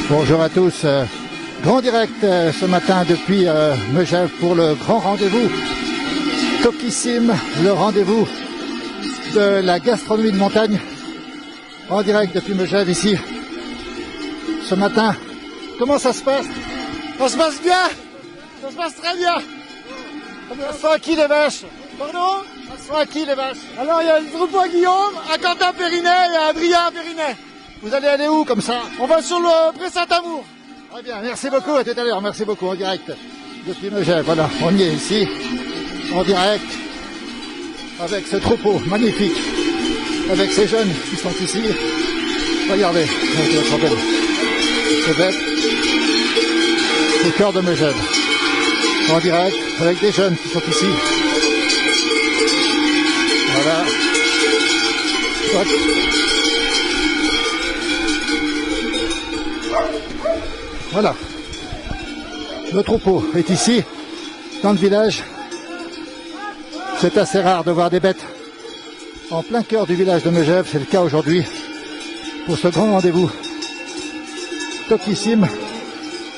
Bonjour à tous, grand direct ce matin depuis Megève pour le grand rendez-vous Tokissime, le rendez-vous de la gastronomie de montagne, en direct depuis Megève ici, ce matin. Comment ça se passe? Ça se passe bien, ça se passe très bien. Ça sont à qui les vaches? Pardon? Ça sont à qui les vaches? Alors il y a le troupeau à Guillaume, à Quentin Périnet et à Adrien Périnet. Vous allez aller où comme ça? On va sur le Pré Saint-Amour. Très bien, merci beaucoup, à tout à l'heure, merci beaucoup, en direct depuis Megève. Voilà, on y est ici, en direct, avec ce troupeau magnifique, avec ces jeunes qui sont ici. Regardez, c'est bête, au cœur de Megève, en direct, avec des jeunes qui sont ici. Voilà. Hop. Voilà, le troupeau est ici, dans le village. C'est assez rare de voir des bêtes en plein cœur du village de Megève, c'est le cas aujourd'hui pour ce grand rendez-vous Tokissime,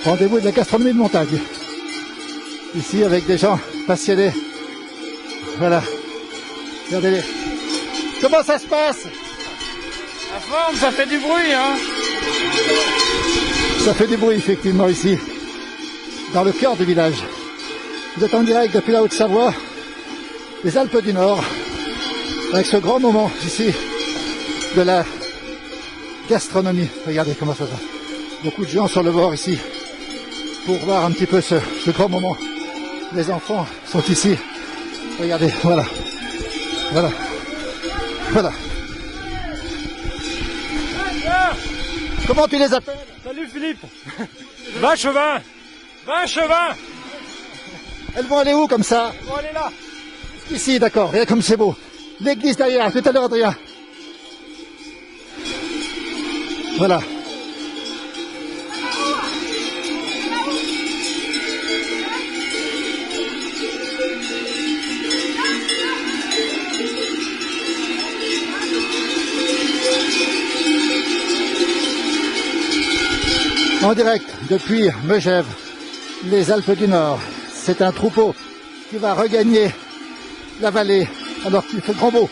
rendez-vous de la gastronomie de montagne. Ici avec des gens passionnés. Voilà, regardez-les. Comment ça se passe? La forme, ça fait du bruit, hein? Ça fait du bruit effectivement ici, dans le cœur du village. Vous êtes en direct depuis la Haute-Savoie, les Alpes du Nord, avec ce grand moment ici de la gastronomie. Regardez comment ça va. Beaucoup de gens sur le bord ici pour voir un petit peu ce grand moment. Les enfants sont ici. Regardez, voilà. Voilà. Voilà. Comment tu les appelles? Salut Philippe. Vache vin. Vache vin. Elles vont aller où comme ça? Elles vont aller là. Ici, d'accord, regarde comme c'est beau. L'église derrière, tout à l'heure Adrien. Voilà. En direct depuis Megève, les Alpes du Nord. C'est un troupeau qui va regagner la vallée alors qu'il fait grand beau.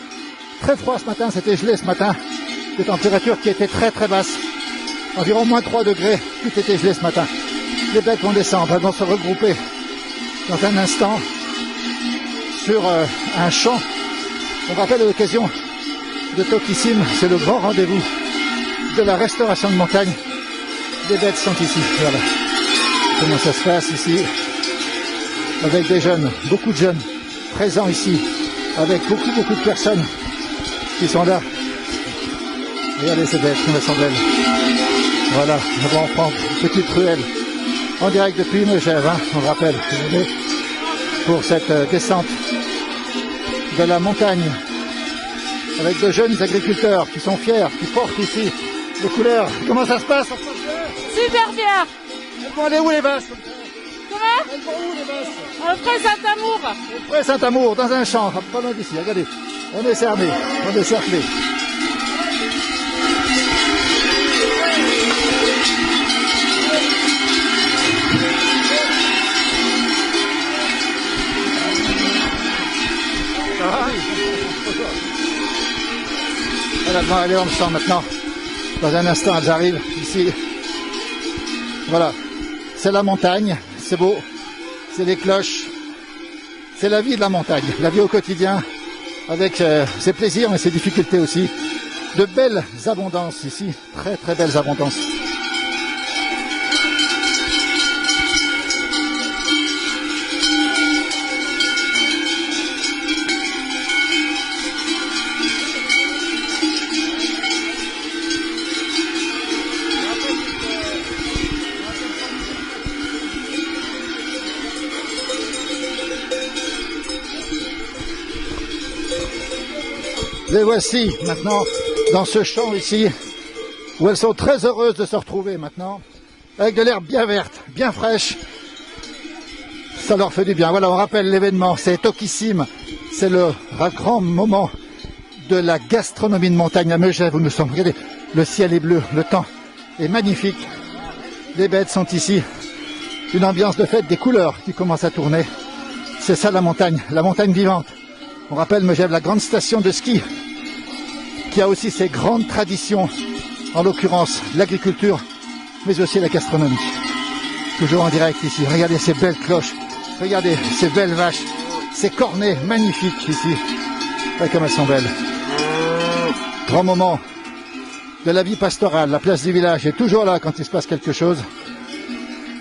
Très froid ce matin, c'était gelé ce matin. Des températures qui étaient très très basses. Environ moins 3 degrés, tout était gelé ce matin. Les bêtes vont descendre, elles vont se regrouper dans un instant sur un champ. On rappelle à l'occasion de Tokissime, c'est le grand rendez-vous de la restauration de montagne. Les bêtes sont ici, voilà. Comment ça se passe ici, avec des jeunes, beaucoup de jeunes présents ici, avec beaucoup de personnes qui sont là. Regardez ces bêtes, comme elles sont belles. Voilà, on va en prendre une petite ruelle en direct depuis Megève, hein, on rappelle, pour cette descente de la montagne, avec de jeunes agriculteurs qui sont fiers, qui portent ici les couleurs. Comment ça se passe? Super bien. Elles vont aller où les vaches? Comment? Elles vont où les vaches? Au Pré Saint-Amour. Au Pré Saint-Amour, dans un champ, pas loin d'ici, regardez. On est cerné, on est cerclé. Ça va? Elles vont aller dans le champ maintenant. Dans un instant, elles arrivent ici. Voilà, c'est la montagne, c'est beau, c'est les cloches, c'est la vie de la montagne, la vie au quotidien, avec ses plaisirs mais ses difficultés aussi. De belles abondances ici, très très belles abondances. Les voici maintenant dans ce champ ici, où elles sont très heureuses de se retrouver maintenant, avec de l'herbe bien verte, bien fraîche. Ça leur fait du bien. Voilà, on rappelle l'événement, c'est Tokissime, c'est le grand moment de la gastronomie de montagne à Megève où nous sommes. Regardez, le ciel est bleu, le temps est magnifique. Les bêtes sont ici. Une ambiance de fête, des couleurs qui commencent à tourner. C'est ça la montagne vivante. On rappelle Megève, la grande station de ski, qui a aussi ses grandes traditions, en l'occurrence l'agriculture, mais aussi la gastronomie. Toujours en direct ici. Regardez ces belles cloches, regardez ces belles vaches, ces cornets magnifiques ici. Regardez comme elles sont belles. Grand moment de la vie pastorale. La place du village est toujours là quand il se passe quelque chose.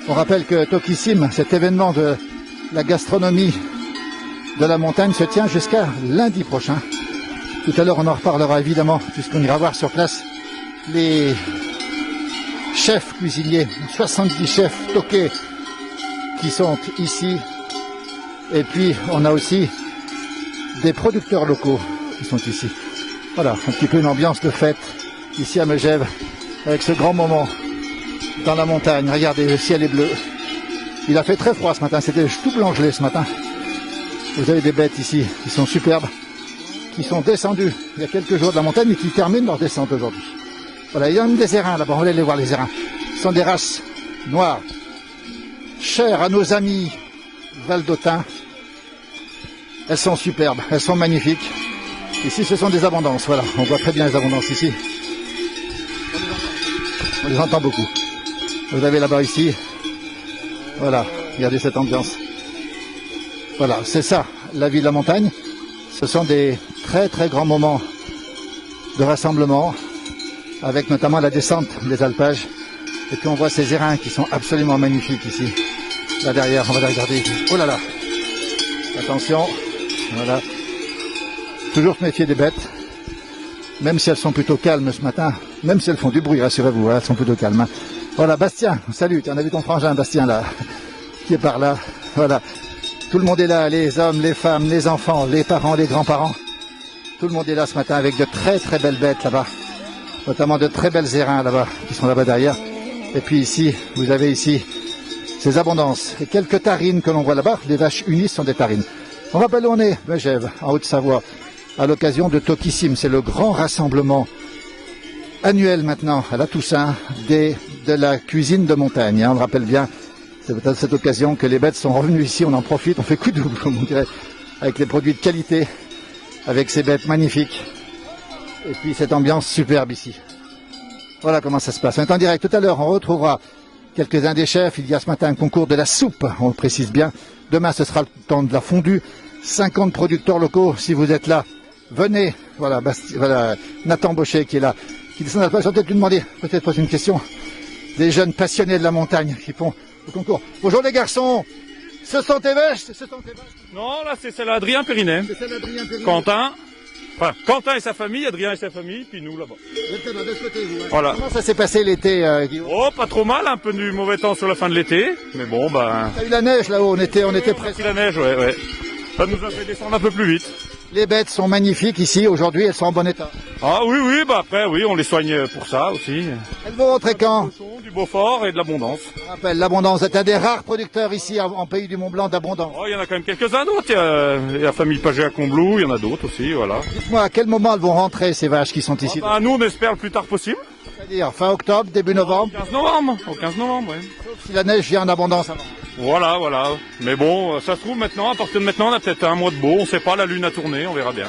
On rappelle que Tokissim, cet événement de la gastronomie de la montagne, se tient jusqu'à lundi prochain. Tout à l'heure, on en reparlera évidemment, puisqu'on ira voir sur place les chefs cuisiniers, 70 chefs tokais qui sont ici. Et puis, on a aussi des producteurs locaux qui sont ici. Voilà, un petit peu une ambiance de fête ici à Megève, avec ce grand moment dans la montagne. Regardez, le ciel est bleu. Il a fait très froid ce matin, c'était tout blanc gelé ce matin. Vous avez des bêtes ici qui sont superbes, qui sont descendues il y a quelques jours de la montagne et qui terminent leur descente aujourd'hui. Voilà, il y a même des érins là-bas, on va aller les voir les érins. Ce sont des races noires, chères à nos amis valdotins. Elles sont superbes, elles sont magnifiques. Ici ce sont des abondances, voilà, on voit très bien les abondances ici. On les entend beaucoup. Vous avez là-bas ici, voilà, regardez cette ambiance. Voilà, c'est ça, la vie de la montagne. Ce sont des très très grands moments de rassemblement, avec notamment la descente des alpages. Et puis on voit ces érins qui sont absolument magnifiques ici. Là derrière, on va les regarder. Oh là là! Attention, voilà. Toujours se méfier des bêtes, même si elles sont plutôt calmes ce matin, même si elles font du bruit, rassurez-vous, elles sont plutôt calmes. Hein. Voilà, Bastien, salut, tu en as vu ton frangin, Bastien, là, qui est par là. Voilà, tout le monde est là, les hommes, les femmes, les enfants, les parents, les grands-parents. Tout le monde est là ce matin avec de très très belles bêtes là-bas, notamment de très belles érins là-bas, qui sont là-bas derrière. Et puis ici, vous avez ici ces abondances et quelques tarines que l'on voit là-bas. Les vaches unies sont des tarines. On rappelle où on est, Megève, en Haute-Savoie, à l'occasion de Tokissim. C'est le grand rassemblement annuel maintenant, à la Toussaint, de la cuisine de montagne. On le rappelle bien, c'est peut-être cette occasion que les bêtes sont revenues ici. On en profite, on fait coup double, comme on dirait, avec les produits de qualité, avec ces bêtes magnifiques. Et puis cette ambiance superbe ici. Voilà comment ça se passe. On est en direct. Tout à l'heure, on retrouvera quelques-uns des chefs. Il y a ce matin un concours de la soupe, on le précise bien. Demain, ce sera le temps de la fondue. 50 producteurs locaux, si vous êtes là, venez. Voilà, voilà Nathan Baucher qui est là, qui descend à la page. Je vais peut-être lui demander, peut-être poser une question. Des jeunes passionnés de la montagne qui font le concours. Bonjour les garçons. Ce sont tes vaches? Non, là, c'est celle d'Adrien Périnet. C'est celle d'Adrien Périnet. Quentin. Enfin, Quentin et sa famille, Adrien et sa famille, puis nous là-bas. Vous êtes là, de ce côté, vous. Hein. Voilà. Comment ça s'est passé l'été, Guillaume? Oh, pas trop mal, un peu du mauvais temps sur la fin de l'été. Mais bon, ben... Il y a eu la neige là-haut, on était presque. Si la neige, ouais. Ça nous a fait descendre un peu plus vite. Les bêtes sont magnifiques ici, aujourd'hui elles sont en bon état. Ah oui, bah après, oui, on les soigne pour ça aussi. Elles vont rentrer quand? Du Beaufort et de l'abondance. Je rappelle, l'abondance est un des rares producteurs ici en pays du Mont-Blanc d'abondance. Oh, il y en a quand même quelques-uns d'autres. Il y a la famille Paget à Combloux, il y en a d'autres aussi, voilà. Dites-moi, à quel moment elles vont rentrer ces vaches qui sont ici? Bah, nous, on espère le plus tard possible. C'est-à-dire fin octobre, début novembre? Au 15 novembre, ouais. Sauf si la neige vient en abondance avant. Voilà. Mais bon, ça se trouve maintenant, à partir de maintenant, on a peut-être un mois de beau, on sait pas, la lune a tourné, on verra bien.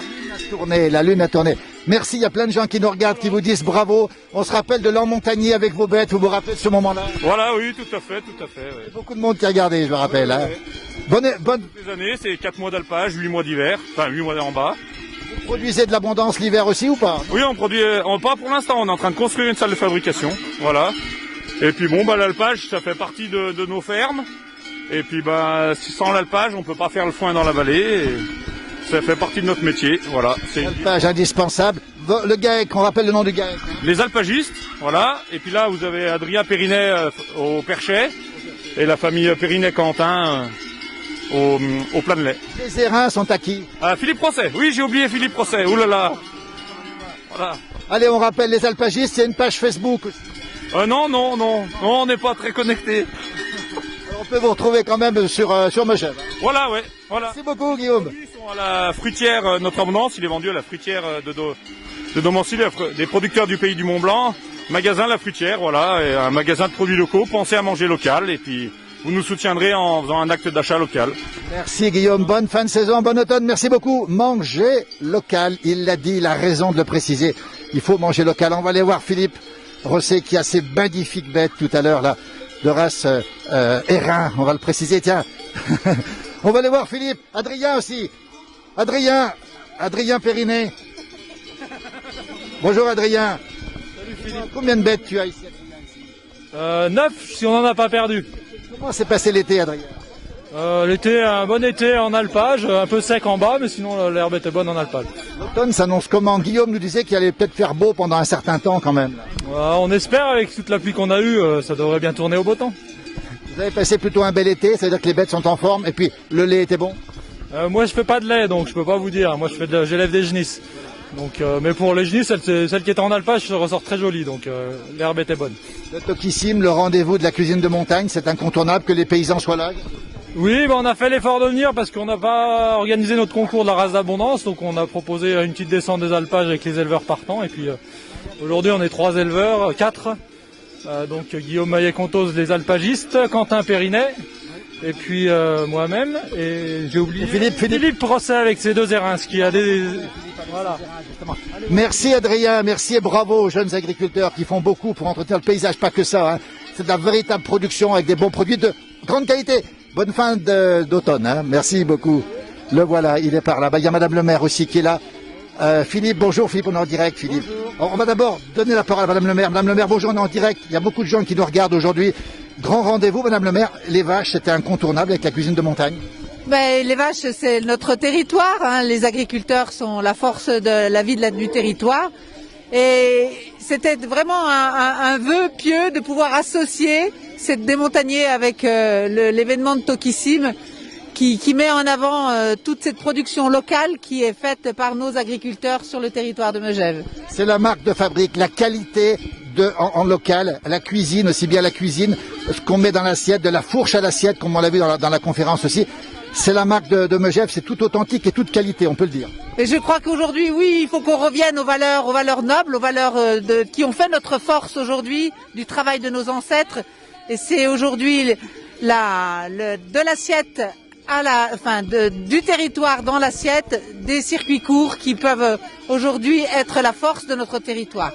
La lune a tourné. Merci, il y a plein de gens qui nous regardent, qui vous disent bravo. On se rappelle de l'Emmontagny avec vos bêtes, vous vous rappelez de ce moment-là? Voilà, oui, tout à fait, ouais. Il y a beaucoup de monde qui a regardé, je me rappelle. Hein. Bonne... Les années, c'est 4 mois d'alpage, 8 mois d'hiver, enfin 8 mois en bas. Vous produisez de l'abondance l'hiver aussi ou pas? Oui, on produit, pas pour l'instant, on est en train de construire une salle de fabrication, voilà. Et puis bon, bah l'alpage, ça fait partie de nos fermes. Et puis bah, sans l'alpage, on peut pas faire le foin dans la vallée. Et ça fait partie de notre métier, voilà. L'alpage indispensable. Le GAEC, on rappelle le nom du GAEC. Les alpagistes, voilà. Et puis là, vous avez Adrien Périnet au Perchet et la famille Périnet-Quentin au Plan-de-Lait. Les érins sont acquis. Philippe Procès, oui, j'ai oublié Philippe Procès, oulala. Voilà. Allez, on rappelle les alpagistes, il y a une page Facebook aussi. Non, on n'est pas très connectés. On peut vous retrouver quand même sur Megève. Voilà, ouais, voilà. Merci beaucoup, Guillaume. Ils sont à la fruitière Notre Abondance, il est vendu à la fruitière de Domancy, des producteurs du pays du Mont Blanc. Magasin La Fruitière, voilà, et un magasin de produits locaux. Pensez à manger local et puis vous nous soutiendrez en faisant un acte d'achat local. Merci Guillaume, bonne fin de saison, bon automne, merci beaucoup. Manger local, il l'a dit, il a raison de le préciser. Il faut manger local. On va aller voir Philippe Rosset qui a ces magnifiques bêtes tout à l'heure là, de race Hérin, on va le préciser, tiens. On va aller voir Philippe, Adrien aussi. Adrien Périnet. Bonjour Adrien. Salut Philippe. Combien de bêtes tu as ici? 9 si on n'en a pas perdu. Comment s'est passé l'été Adrien? L'été, un bon été en alpage, un peu sec en bas, mais sinon l'herbe était bonne en alpage. L'automne s'annonce comment? Guillaume nous disait qu'il allait peut-être faire beau pendant un certain temps quand même. On espère, avec toute la pluie qu'on a eue, ça devrait bien tourner au beau temps. Vous avez passé plutôt un bel été, ça veut dire que les bêtes sont en forme et puis le lait était bon? Moi je fais pas de lait, donc je peux pas vous dire. Moi j'élève des genisses. Donc, mais pour les genisses, celle qui était en alpage se ressort très jolie, donc l'herbe était bonne. Le Tokissime, le rendez-vous de la cuisine de montagne, c'est incontournable que les paysans soient là. Oui, on a fait l'effort de venir parce qu'on n'a pas organisé notre concours de la race d'abondance, donc on a proposé une petite descente des alpages avec les éleveurs partants. Et puis aujourd'hui on est 3 éleveurs, 4. Donc Guillaume Maillet-Contos, les alpagistes, Quentin Périnet, et puis moi-même, et j'ai oublié Philippe Rosset avec ses 2 érins, qui a des... Voilà. Merci Adrien, merci et bravo aux jeunes agriculteurs qui font beaucoup pour entretenir le paysage, pas que ça. Hein. C'est de la véritable production avec des bons produits de grande qualité. Bonne fin d'automne, hein. Merci beaucoup. Le voilà, il est par là. Il y a Madame le maire aussi qui est là. Philippe, bonjour Philippe, on est en direct Philippe. On va d'abord donner la parole à Madame le maire. Madame le maire, bonjour, on est en direct. Il y a beaucoup de gens qui nous regardent aujourd'hui. Grand rendez-vous, Madame le maire. Les vaches, c'était incontournable avec la cuisine de montagne. Les vaches, c'est notre territoire. Hein. Les agriculteurs sont la force de la vie du territoire. Et c'était vraiment un vœu pieux de pouvoir associer cette démontagner avec l'événement de Tokissime qui met en avant toute cette production locale qui est faite par nos agriculteurs sur le territoire de Megève. C'est la marque de fabrique, la qualité en local, la cuisine, aussi bien la cuisine, ce qu'on met dans l'assiette, de la fourche à l'assiette, comme on l'a vu dans la conférence aussi. C'est la marque de Megève, c'est tout authentique et toute qualité, on peut le dire. Et je crois qu'aujourd'hui, oui, il faut qu'on revienne aux valeurs nobles, aux valeurs qui ont fait notre force aujourd'hui, du travail de nos ancêtres. Et c'est aujourd'hui de l'assiette du territoire dans l'assiette, des circuits courts qui peuvent aujourd'hui être la force de notre territoire.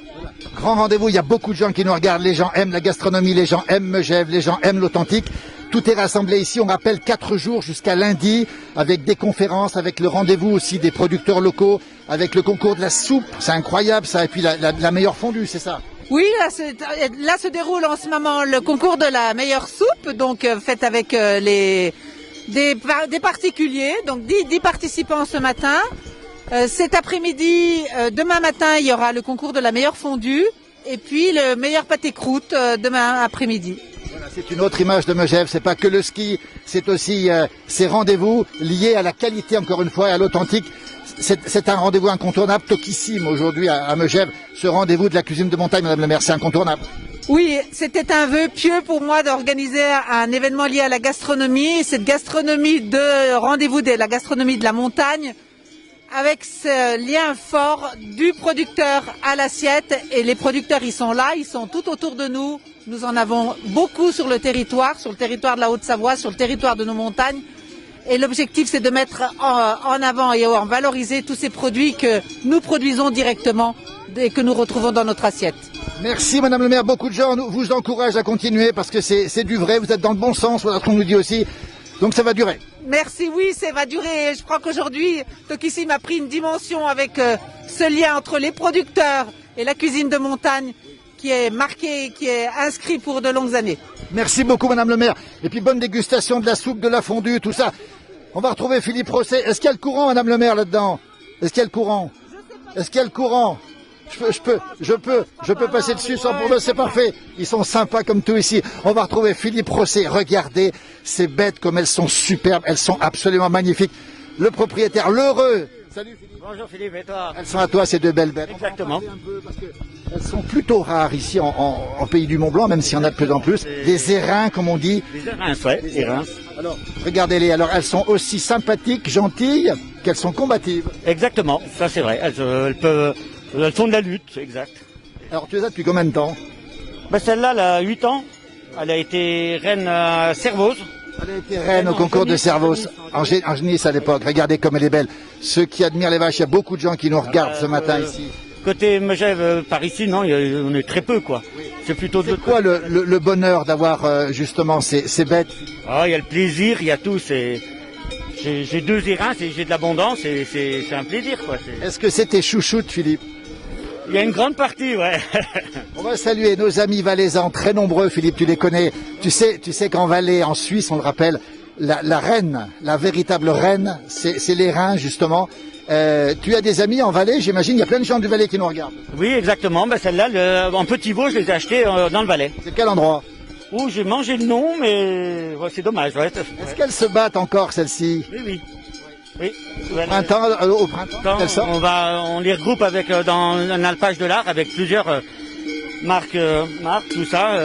Grand rendez-vous, il y a beaucoup de gens qui nous regardent, les gens aiment la gastronomie, les gens aiment Megève, les gens aiment l'authentique. Tout est rassemblé ici, on rappelle 4 jours jusqu'à lundi, avec des conférences, avec le rendez-vous aussi des producteurs locaux, avec le concours de la soupe, c'est incroyable ça, et puis la meilleure fondue, c'est ça? Oui, là se déroule en ce moment le concours de la meilleure soupe, donc faite avec des particuliers, donc 10 participants ce matin. Cet après-midi, demain matin, il y aura le concours de la meilleure fondue, et puis le meilleur pâté croûte demain après-midi. Voilà, c'est une autre image de Megève, c'est pas que le ski, c'est aussi ces rendez-vous liés à la qualité, encore une fois, et à l'authentique. C'est un rendez-vous incontournable, Tokissime aujourd'hui à Megève, ce rendez-vous de la cuisine de montagne, Madame le maire, c'est incontournable. Oui, c'était un vœu pieux pour moi d'organiser un événement lié à la gastronomie, cette gastronomie de rendez-vous de la gastronomie de la montagne, avec ce lien fort du producteur à l'assiette, et les producteurs ils sont là, ils sont tout autour de nous. Nous en avons beaucoup sur le territoire de la Haute-Savoie, sur le territoire de nos montagnes. Et l'objectif, c'est de mettre en avant et en valoriser tous ces produits que nous produisons directement et que nous retrouvons dans notre assiette. Merci Madame le maire, beaucoup de gens vous encouragent à continuer parce que c'est du vrai, vous êtes dans le bon sens, voilà ce qu'on nous dit aussi. Donc ça va durer. Merci, oui, ça va durer. Je crois qu'aujourd'hui, Tokissime a pris une dimension avec ce lien entre les producteurs et la cuisine de montagne qui est marqué, qui est inscrit pour de longues années. Merci beaucoup Madame le maire. Et puis bonne dégustation de la soupe, de la fondue, tout ça. On va retrouver Philippe Rosset. Est-ce qu'il y a le courant Madame le maire là-dedans? Est-ce qu'il y a le courant? Est-ce qu'il y a le courant? Je peux passer dessus sans problème, c'est parfait. Ils sont sympas comme tout ici. On va retrouver Philippe Rosset. Regardez ces bêtes comme elles sont superbes, elles sont absolument magnifiques. Le propriétaire, l'heureux. Salut Philippe. Bonjour Philippe, et toi? Elles sont à toi ces 2 belles bêtes. Exactement. Elles sont plutôt rares ici en pays du Mont-Blanc, même s'il y en a de plus en plus. Des érins, comme on dit. Les érins, ouais, les érins. Alors, regardez-les. Alors, elles sont aussi sympathiques, gentilles, qu'elles sont combatives. Exactement, ça c'est vrai. Elles font de la lutte, exact. Alors, tu les as depuis combien de temps? Ben, celle-là, elle a 8 ans. Elle a été reine à Servoz. Elle a été reine au concours de Servoz, en Genisse à l'époque. Regardez comme elle est belle. Ceux qui admirent les vaches, il y a beaucoup de gens qui nous regardent ce matin ici. Côté Megève, par ici, non, on est très peu, quoi. C'est plutôt C'est quoi le bonheur d'avoir justement ces bêtes? Ah, il y a le plaisir, il y a tout. J'ai 2 érins, j'ai de l'abondance, c'est un plaisir, quoi. Est-ce que c'est tes chouchoutes, Philippe? Il y a une grande partie, ouais. On va saluer nos amis valaisans, très nombreux, Philippe, tu les connais. Tu sais qu'en Valais, en Suisse, on le rappelle, la reine, la véritable reine, c'est les reins, justement. Tu as des amis en Valais, j'imagine, il y a plein de gens du Valais qui nous regardent. Oui, exactement. Ben, celle-là, en petit veau, je les ai achetées dans le Valais. C'est quel endroit? Où j'ai mangé le nom, mais ouais, c'est dommage. Ouais. Est-ce qu'elles se battent encore, celles-ci? Oui, oui. Oui. Au printemps, elles sortent? On les regroupe avec dans un alpage de l'art avec plusieurs marques, tout ça.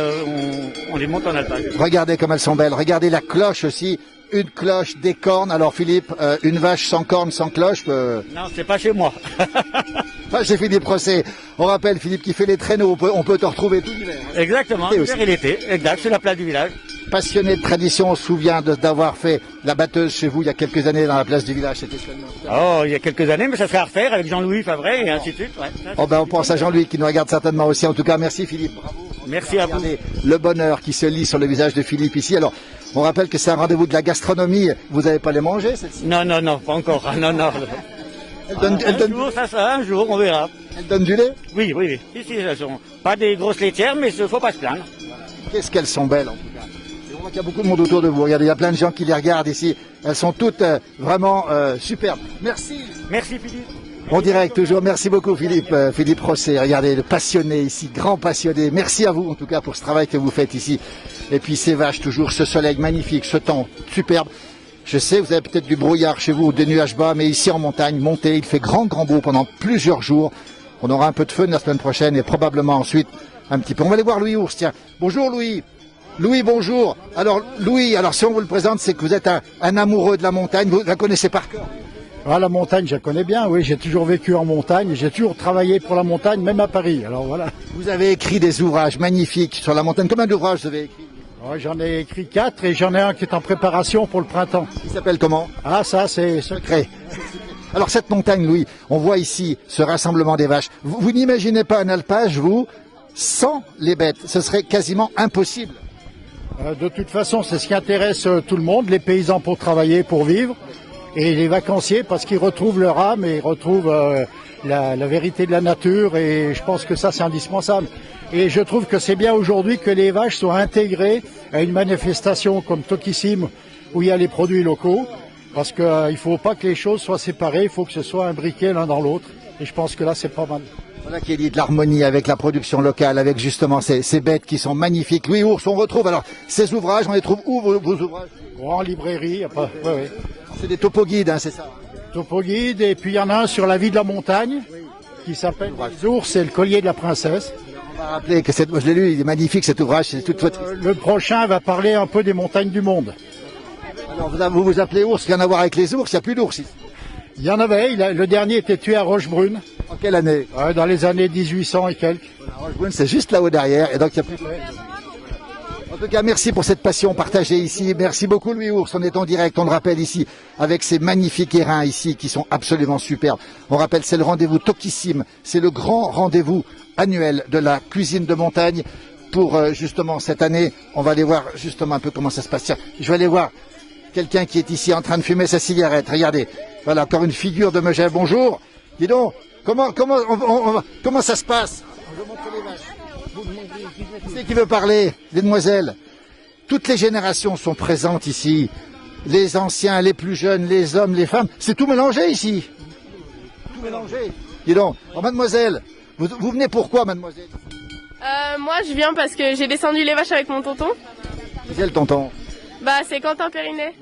On les monte en alpage. Regardez comme elles sont belles. Regardez la cloche aussi. Une cloche, des cornes. Alors Philippe, une vache sans cornes, sans cloche. Non, c'est pas chez moi. Pas chez Philippe Rosset. On rappelle Philippe qui fait les traîneaux. On peut te retrouver tout l'hiver. Exactement. L'hiver et l'été. Exact. C'est la place du village. Passionné de tradition, on se souvient d'avoir fait la batteuse chez vous il y a quelques années dans la place du village. C'était Oh, il y a quelques années, mais ça serait à refaire avec Jean-Louis Favret et ainsi de suite. Ouais. Oh ben on pense à Jean-Louis qui nous regarde certainement aussi. En tout cas, merci Philippe. Bravo. Merci à vous. Regardez le bonheur qui se lit sur le visage de Philippe ici. Alors, on rappelle que c'est un rendez-vous de la gastronomie. Vous n'avez pas les manger, celle-ci? Non, pas encore. Ah, non. Un jour, on verra. Elle donne du lait? Oui. Ici, elles sont pas des grosses laitières, mais il ne faut pas se plaindre. Qu'est-ce qu'elles sont belles en tout cas. Et on voit qu'il y a beaucoup de monde autour de vous. Regardez, il y a plein de gens qui les regardent ici. Elles sont toutes vraiment superbes. Merci. Merci Philippe. En direct toujours. Merci beaucoup Philippe. Philippe Rosset. Regardez, le passionné ici, grand passionné. Merci à vous en tout cas pour ce travail que vous faites ici. Et puis ces vaches toujours, ce soleil magnifique, ce temps superbe. Je sais, vous avez peut-être du brouillard chez vous ou des nuages bas, mais ici en montagne, montez, il fait grand beau pendant plusieurs jours. On aura un peu de feu la semaine prochaine et probablement ensuite un petit peu. On va aller voir Louis Ours, tiens. Bonjour Louis. Louis, bonjour. Alors Louis, si on vous le présente, c'est que vous êtes un amoureux de la montagne, vous la connaissez par cœur. Ah, la montagne, je la connais bien, oui, j'ai toujours vécu en montagne, j'ai toujours travaillé pour la montagne, même à Paris, alors voilà. Vous avez écrit des ouvrages magnifiques sur la montagne. Combien d'ouvrages vous avez écrit? Ouais, j'en ai écrit 4 et j'en ai un qui est en préparation pour le printemps. Il s'appelle comment? Ah, ça, c'est secret. Alors cette montagne, Louis, on voit ici ce rassemblement des vaches. Vous n'imaginez pas un alpage, vous, sans les bêtes? Ce serait quasiment impossible. De toute façon, c'est ce qui intéresse tout le monde, les paysans pour travailler, pour vivre, et les vacanciers parce qu'ils retrouvent leur âme et ils retrouvent la vérité de la nature, et je pense que ça, c'est indispensable. Et je trouve que c'est bien aujourd'hui que les vaches soient intégrées à une manifestation comme Tokissim, où il y a les produits locaux, parce qu'il ne faut pas que les choses soient séparées, il faut que ce soit imbriqué l'un dans l'autre, et je pense que là, c'est pas mal. Voilà qui est dit de l'harmonie avec la production locale, avec justement ces bêtes qui sont magnifiques. Louis Ours, on retrouve alors ces ouvrages, on les trouve où vos ouvrages? En librairie, ouais. C'est des topo-guides, hein, c'est ça? Topo-guide, et puis il y en a un sur la vie de la montagne, qui s'appelle Les ours et le collier de la princesse. On va rappeler que je l'ai lu, il est magnifique cet ouvrage, c'est toute votre... Le prochain va parler un peu des montagnes du monde. Alors vous vous appelez ours, rien à voir avec les ours, il n'y a plus d'ours ici. Il y en avait, le dernier était tué à Rochebrune. En quelle année? Dans les années 1800 et quelques. Rochebrune, c'est juste là-haut derrière, et donc il n'y a plus de... En tout cas, merci pour cette passion partagée ici. Merci beaucoup Louis Ours, on est en direct, on le rappelle ici, avec ces magnifiques érins ici qui sont absolument superbes. On rappelle, c'est le rendez-vous Tokissim, c'est le grand rendez-vous annuel de la cuisine de montagne. Pour justement cette année, on va aller voir justement un peu comment ça se passe. Tiens, je vais aller voir quelqu'un qui est ici en train de fumer sa cigarette. Regardez, voilà encore une figure de Megève. Bonjour. Dis donc, comment ça se passe? Je montre les vaches. Qui c'est qui veut parler? Les demoiselles. Toutes les générations sont présentes ici. Les anciens, les plus jeunes, les hommes, les femmes. C'est tout mélangé ici. Tout mélangé. Dis donc, oh, mademoiselle, vous venez pourquoi, mademoiselle? Moi, je viens parce que j'ai descendu les vaches avec mon tonton. C'est le tonton. Bah, c'est Quentin Périnet.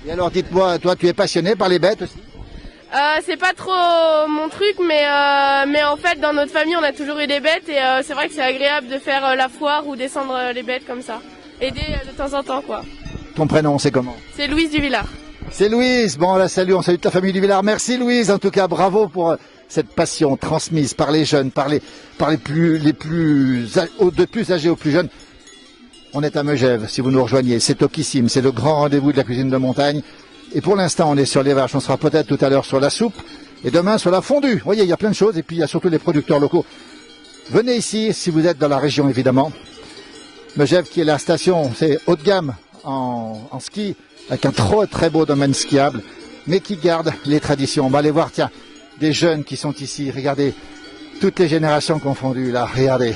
Et alors, dites-moi, toi, tu es passionné par les bêtes aussi? C'est pas trop mon truc, mais en fait, dans notre famille, on a toujours eu des bêtes et c'est vrai que c'est agréable de faire la foire ou descendre les bêtes comme ça. Aider de temps en temps, quoi. Ton prénom, c'est comment? C'est Louise Duvillard. C'est Louise. Bon, la salut, on salue toute la famille Duvillard. Merci Louise. En tout cas, bravo pour cette passion transmise par les jeunes, par les plus âgés aux plus jeunes. On est à Megève, si vous nous rejoignez. C'est Tokissime, c'est le grand rendez-vous de la cuisine de montagne. Et pour l'instant, on est sur les vaches. On sera peut-être tout à l'heure sur la soupe. Et demain, sur la fondue. Vous voyez, il y a plein de choses. Et puis, il y a surtout les producteurs locaux. Venez ici, si vous êtes dans la région, évidemment. Megève, qui est la station, c'est haut de gamme en ski, avec un très beau domaine skiable, mais qui garde les traditions. On va aller voir, tiens, des jeunes qui sont ici. Regardez, toutes les générations confondues, là. Regardez.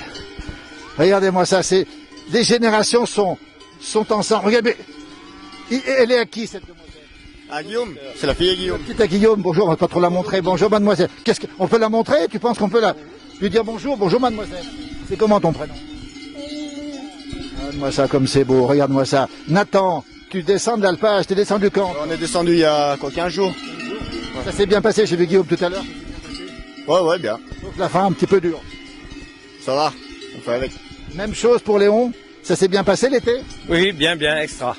Regardez-moi ça, c'est... Les générations sont ensemble. Regardez, elle est à qui, cette demoiselle? À Guillaume, c'est la fille de Guillaume. Petite à Guillaume, bonjour, on va pas trop la montrer. Bonjour mademoiselle. On peut la montrer? Tu penses qu'on peut lui dire bonjour? Bonjour mademoiselle. C'est comment ton prénom? Regarde-moi ça comme c'est beau, regarde-moi ça. Nathan, tu descends de l'alpage, t'es descendu quand? On est descendu il y a 15 jours. Ça s'est bien passé, j'ai vu Guillaume tout à l'heure. Ouais, bien. Donc la fin un petit peu dure. Ça va, on fait avec. Même chose pour Léon, ça s'est bien passé l'été? Oui, bien, extra.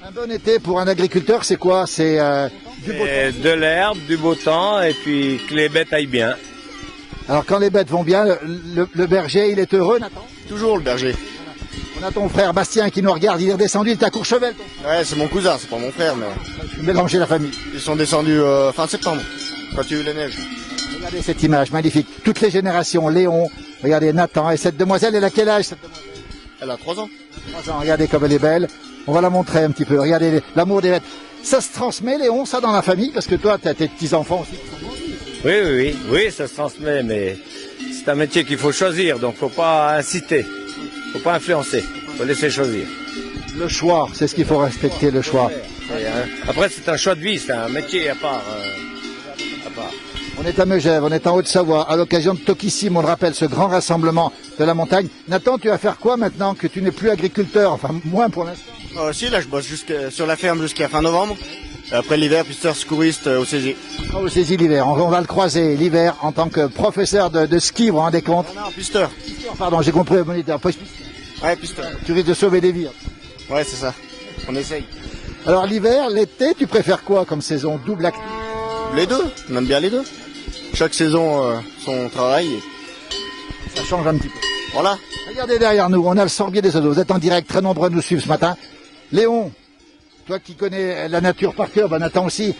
Un bon été pour un agriculteur, c'est quoi? C'est du beau temps. De l'herbe, du beau temps, et puis que les bêtes aillent bien. Alors quand les bêtes vont bien, le berger, il est heureux, Nathan? Toujours le berger. On a ton frère Bastien qui nous regarde, il est redescendu, il est à Courchevel. Ouais, c'est mon cousin, c'est pas mon frère, mais... Je vais mélanger la famille. Ils sont descendus fin septembre, quand il y a eu les neiges. Regardez cette image, magnifique. Toutes les générations, Léon, regardez Nathan, et cette demoiselle, elle a quel âge cette demoiselle? Elle a 3 ans. 3 ans, regardez comme elle est belle. On va la montrer un petit peu, regardez l'amour des bêtes. Ça se transmet, Léon, ça dans la famille, parce que toi, tu as tes petits-enfants aussi. Oui, ça se transmet, mais c'est un métier qu'il faut choisir, donc faut pas inciter, faut pas influencer, faut laisser choisir. Le choix, c'est ce qu'il faut respecter, le choix. Après, c'est un choix de vie, c'est un métier à part. On est à Megève, on est en Haute-Savoie, à l'occasion de Tokissime, on le rappelle, ce grand rassemblement de la montagne. Nathan, tu vas faire quoi maintenant que tu n'es plus agriculteur? Enfin, moins pour l'instant. Si, là, je bosse sur la ferme jusqu'à fin novembre. Et après l'hiver, pisteur secouriste au Cési. Au Cési l'hiver, on va le croiser l'hiver en tant que professeur de ski, vous vous rendez compte? Non, pisteur. Pardon, j'ai compris, moniteur. Ouais, pisteur. Tu risques de sauver des vies. Ouais, c'est ça. On essaye. Alors l'hiver, l'été, tu préfères quoi comme saison? Double actif? Les deux, on aime bien les deux. Chaque saison, son travail. Ça change un petit peu. Voilà. Regardez derrière nous, on a le sorbier des oiseaux. Vous êtes en direct, très nombreux à nous suivre ce matin. Léon, toi qui connais la nature par cœur, Nathan aussi,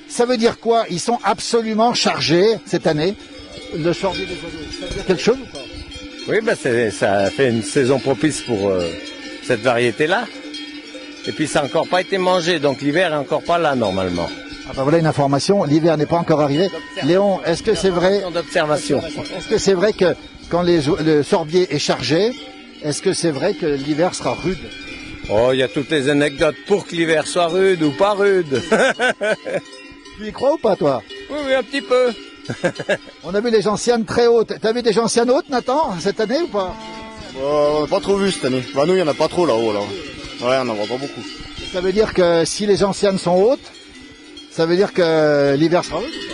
ça veut dire quoi? Ils sont absolument chargés cette année, le sorbier des oiseaux. Ça veut dire quelque chose ou pas? Oui, ça fait une saison propice pour cette variété-là. Et puis ça n'a encore pas été mangé, donc l'hiver est encore pas là normalement. Ah ben voilà une information, l'hiver n'est pas encore arrivé. Léon, est-ce que c'est vrai? D'observation. Est-ce que c'est vrai que quand le sorbier est chargé, est-ce que c'est vrai que l'hiver sera rude? Oh, il y a toutes les anecdotes pour que l'hiver soit rude ou pas rude. Tu y crois ou pas, toi? Oui, un petit peu. On a vu les gentianes très hautes. T'as vu des gentianes hautes, Nathan, cette année ou pas? On n'a pas trop vu cette année. Bah nous, il n'y en a pas trop là-haut, là. Ouais, on n'en voit pas beaucoup. Ça veut dire que si les gentianes sont hautes, ça veut dire que l'hiver sera rude ou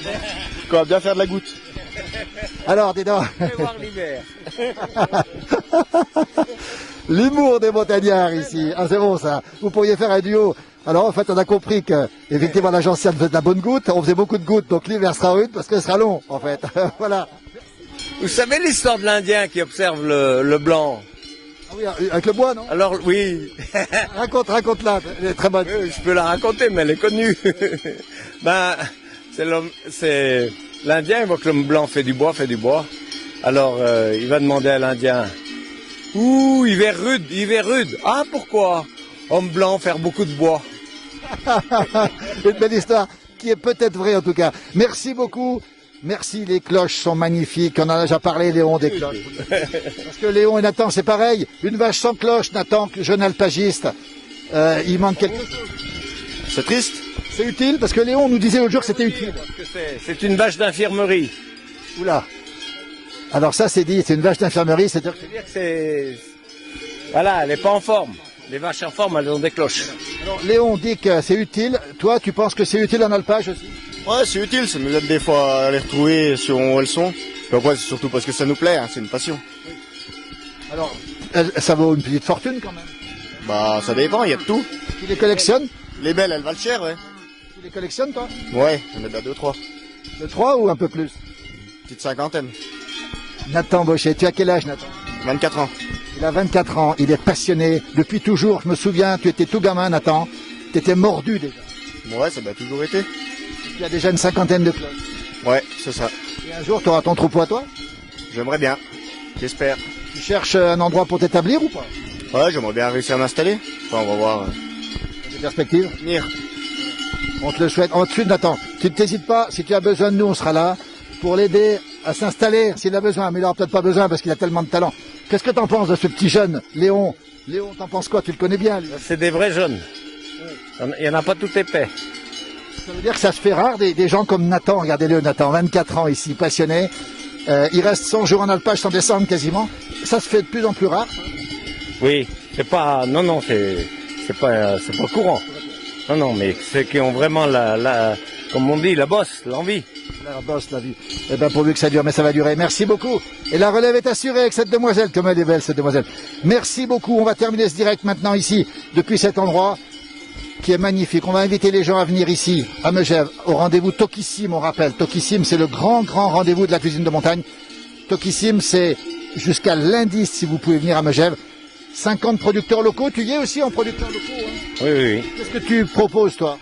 pas? On va bien faire de la goutte. Alors, dis donc. voir l'hiver. L'humour des montagnards ici. Ah, c'est bon ça. Vous pourriez faire un duo. Alors en fait, on a compris que effectivement la gentiane faisait de la bonne goutte. On faisait beaucoup de gouttes, donc l'hiver sera rude parce qu'elle sera long, en fait. Voilà. Vous savez l'histoire de l'Indien qui observe le blanc? Ah oui, avec le bois, non? Alors oui. Raconte-la. Elle est très bonne. Oui, je peux la raconter, mais elle est connue. Ben, c'est l'Indien, il voit que le blanc fait du bois. Alors, il va demander à l'Indien, ouh, hiver rude. Ah, pourquoi? Homme blanc, faire beaucoup de bois. Une belle histoire qui est peut-être vraie en tout cas. Merci beaucoup. Merci, les cloches sont magnifiques. On en a déjà parlé, Léon, des cloches. Parce que Léon et Nathan, c'est pareil. Une vache sans cloche, Nathan, jeune alpagiste, il manque quelque chose. C'est triste. C'est utile parce que Léon nous disait l'autre jour que c'était utile. C'est une vache d'infirmerie. Oula. Alors ça, c'est dit, c'est une vache d'infirmerie, c'est-à-dire que c'est... Voilà, elle n'est pas en forme. Les vaches en forme, elles ont des cloches. Alors, Léon dit que c'est utile. Toi, tu penses que c'est utile en alpage aussi? Ouais, c'est utile, ça nous aide des fois à les retrouver sur où elles sont. Puis après, c'est surtout parce que ça nous plaît, hein, c'est une passion. Alors, ça vaut une petite fortune quand même. Bah, ça dépend, il y a de tout. Tu les collectionnes? Les belles, elles valent cher, ouais. Tu les collectionnes, toi? Ouais, j'en ai bien 2-3. De 3 ou un peu plus? Petite cinquantaine. Nathan Bauchet, tu as quel âge, Nathan? 24 ans. Il a 24 ans, il est passionné depuis toujours. Je me souviens, tu étais tout gamin, Nathan. Tu étais mordu déjà. Ouais, ça a toujours été. Tu as déjà une cinquantaine de cloches. Ouais, c'est ça. Et un jour, tu auras ton troupeau à toi? J'aimerais bien. J'espère. Tu cherches un endroit pour t'établir ou pas? Ouais, j'aimerais bien réussir à m'installer. Enfin, on va voir. Des perspectives? Venir. On te le souhaite. Ensuite, Nathan, tu ne t'hésites pas. Si tu as besoin de nous, on sera là pour l'aider à s'installer s'il a besoin. Mais il n'aura peut-être pas besoin parce qu'il a tellement de talent. Qu'est-ce que tu en penses de ce petit jeune, Léon? Léon, t'en penses quoi? Tu le connais bien, lui. C'est des vrais jeunes. Il n'y en a pas tout épais. Ça veut dire que ça se fait rare des gens comme Nathan. Regardez-le, Nathan, 24 ans ici, passionné. Il reste 100 jours en alpage sans descendre quasiment. Ça se fait de plus en plus rare. Oui, c'est pas, non, c'est pas courant. Non, mais ceux qui ont vraiment comme on dit, la bosse, l'envie. La bosse, la vie. Eh ben, pourvu que ça dure, mais ça va durer. Merci beaucoup. Et la relève est assurée avec cette demoiselle. Comme elle est belle, cette demoiselle. Merci beaucoup. On va terminer ce direct maintenant ici, depuis cet endroit qui est magnifique. On va inviter les gens à venir ici, à Megève, au rendez-vous Tokissime, on rappelle. Tokissime, c'est le grand rendez-vous de la cuisine de montagne. Tokissime, c'est jusqu'à lundi, si vous pouvez venir à Megève. 50 producteurs locaux. Tu y es aussi en producteurs locaux, hein? Oui. Qu'est-ce que tu proposes, toi?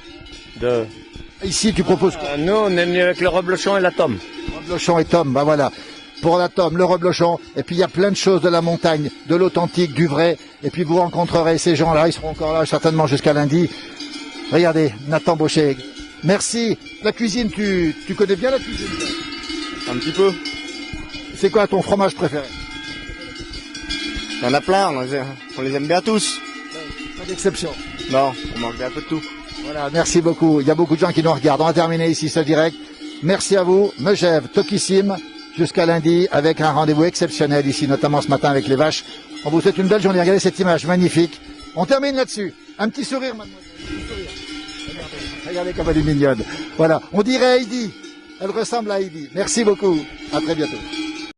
Ici, tu proposes quoi? Nous, on est venu avec le reblochon et la tome. Reblochon et tome, ben voilà. Pour la tome, le reblochon. Et puis, il y a plein de choses de la montagne, de l'authentique, du vrai. Et puis, vous rencontrerez ces gens-là. Ils seront encore là, certainement, jusqu'à lundi. Regardez, Nathan Bauchet. Merci. La cuisine, tu connais bien la cuisine? Un petit peu. C'est quoi ton fromage préféré? Il y en a plein, on les aime bien tous. Pas d'exception. Non, on mange bien un peu de tout. Voilà, merci beaucoup. Il y a beaucoup de gens qui nous regardent. On va terminer ici ce direct. Merci à vous. Megève, Tokissime, jusqu'à lundi, avec un rendez-vous exceptionnel ici, notamment ce matin avec les vaches. On vous souhaite une belle journée. Regardez cette image magnifique. On termine là-dessus. Un petit sourire, mademoiselle. Un petit sourire. Regardez comme elle est mignonne. Voilà. On dirait Heidi. Elle ressemble à Heidi. Merci beaucoup. À très bientôt.